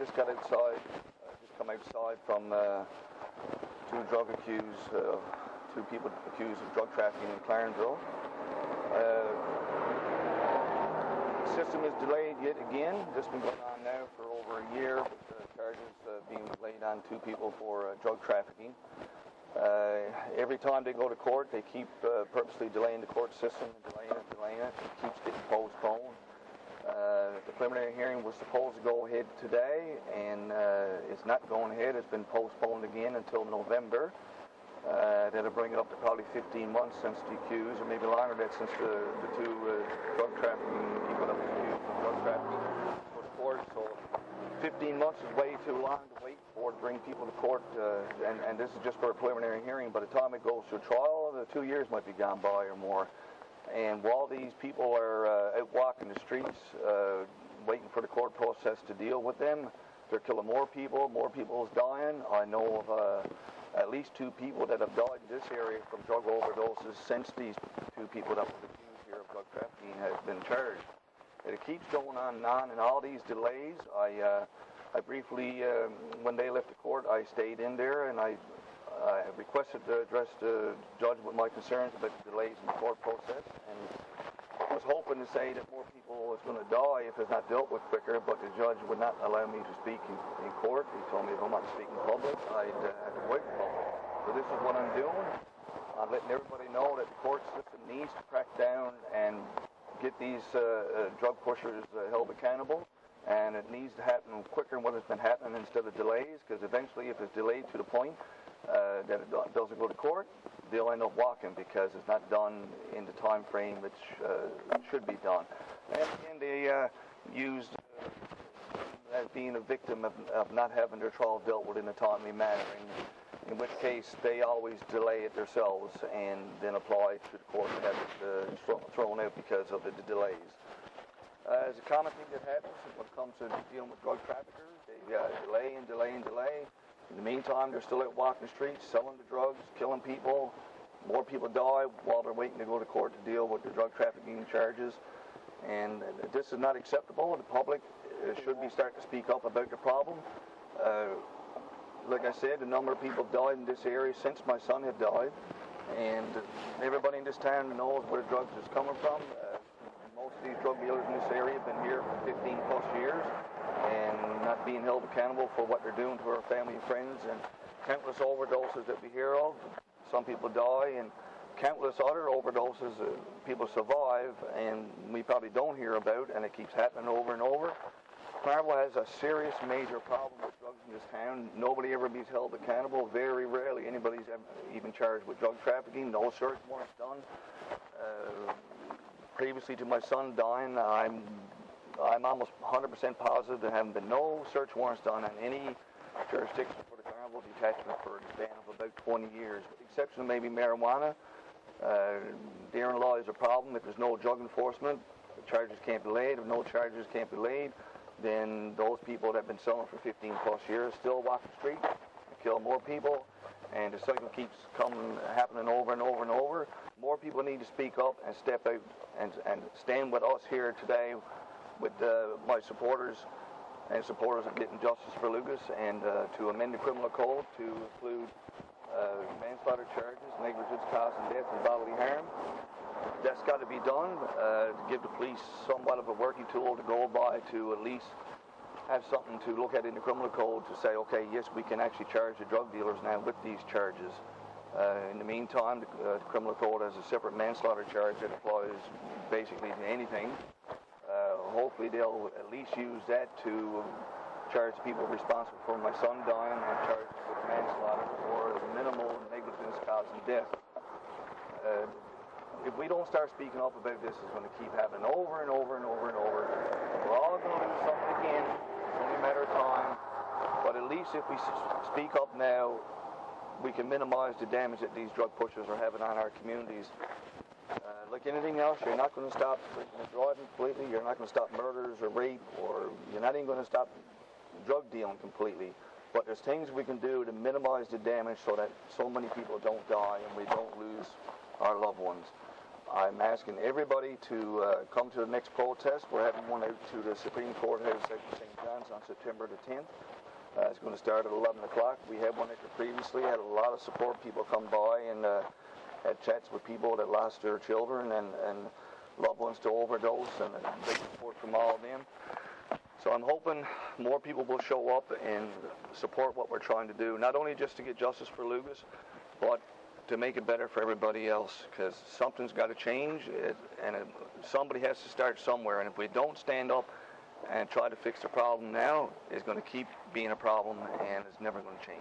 just got outside, just come outside from two people accused of drug trafficking in Clarendale. The system is delayed yet again. This has been going on now for over a year, with charges being laid on two people for drug trafficking. Every time they go to court, they keep purposely delaying the court system and delaying it. It keeps getting postponed. The preliminary hearing was supposed to go ahead today, and it's not going ahead. It's been postponed again until November. That'll bring it up to probably 15 months since the accused, or maybe longer than that, since the two drug trafficking people that were accused of drug trafficking go to court. So 15 months is way too long to wait for to bring people to court, and this is just for a preliminary hearing. By the time it goes to trial, the 2 years might be gone by or more. And while these people are out walking the streets, waiting for the court process to deal with them, they're killing more people is dying. I know of at least two people that have died in this area from drug overdoses since these two people that were accused here of drug trafficking have been charged. And it keeps going on, and all these delays. I briefly, when they left the court, I stayed in there, and I requested to address the judge with my concerns about the delays in the court process, and I was hoping to say that more people was going to die if it's not dealt with quicker, but the judge would not allow me to speak in court. He told me if I'm not speaking in public, I'd have to wait in public. So this is what I'm doing. I'm letting everybody know that the court system needs to crack down and get these drug pushers held accountable, and it needs to happen quicker than what has been happening instead of delays, because eventually if it's delayed to the point that it doesn't go to court, they'll end up walking because it's not done in the time frame which should be done. And they used as being a victim of not having their trial dealt with in a timely manner, in which case they always delay it themselves and then apply to the court and have it thrown out because of the delays. As a common thing that happens when it comes to dealing with drug traffickers, they delay and delay and delay. In the meantime, they're still out walking the streets, selling the drugs, killing people. More people die while they're waiting to go to court to deal with the drug trafficking charges. And this is not acceptable. The public should be starting to speak up about the problem. Like I said, the number of people died in this area since my son had died. And everybody in this town knows where the drugs is coming from. Most of these drug dealers in this area have been here for 15 plus years and not being held accountable for what they're doing to our family and friends, and countless overdoses that we hear of. Some people die, and countless other overdoses people survive, and we probably don't hear about, and it keeps happening over and over. Clarendale has a serious, major problem with drugs in this town. Nobody ever be held accountable. Very rarely anybody's even charged with drug trafficking. No search warrants done. Previously to my son dying, I'm almost 100% positive there haven't been no search warrants done on any jurisdiction for the Clarendale detachment for a span of about 20 years, with the exception of maybe marijuana. Daring law is a problem. If there's no drug enforcement, the charges can't be laid. If no charges can't be laid, then those people that have been selling for 15 plus years still walk the street and kill more people, and the cycle keeps happening over and over and over. More people need to speak up and step out and stand with us here today, with my supporters and supporters of getting justice for Lucas, and to amend the criminal code to include manslaughter charges, negligence, causing death, and bodily harm. That's got to be done to give the police somewhat of a working tool to go by, to at least have something to look at in the criminal code to say, okay, yes, we can actually charge the drug dealers now with these charges. In the meantime, the criminal code has a separate manslaughter charge that applies basically to anything. Hopefully they'll at least use that to charge the people responsible for my son dying and charge them with manslaughter or minimal negligence causing death. If we don't start speaking up about this, it's going to keep happening over and over and over and over. We're all going to lose something again. It's only a matter of time. But at least if we speak up now, we can minimize the damage that these drug pushers are having on our communities. Like anything else, you're not going to stop driving completely. You're not going to stop murders or rape, or you're not even going to stop drug dealing completely. But there's things we can do to minimize the damage so that so many people don't die and we don't lose our loved ones. I'm asking everybody to come to the next protest. We're having one out to the Supreme Court House out in St. John's on September the 10th. It's going to start at 11 o'clock. We had one out previously, had a lot of support. People come by and had chats with people that lost their children and loved ones to overdose, and big support from all of them. So I'm hoping more people will show up and support what we're trying to do, not only just to get justice for Lucas, but to make it better for everybody else, because something's got to change, and somebody has to start somewhere. And if we don't stand up and try to fix the problem now, it's going to keep being a problem, and it's never going to change.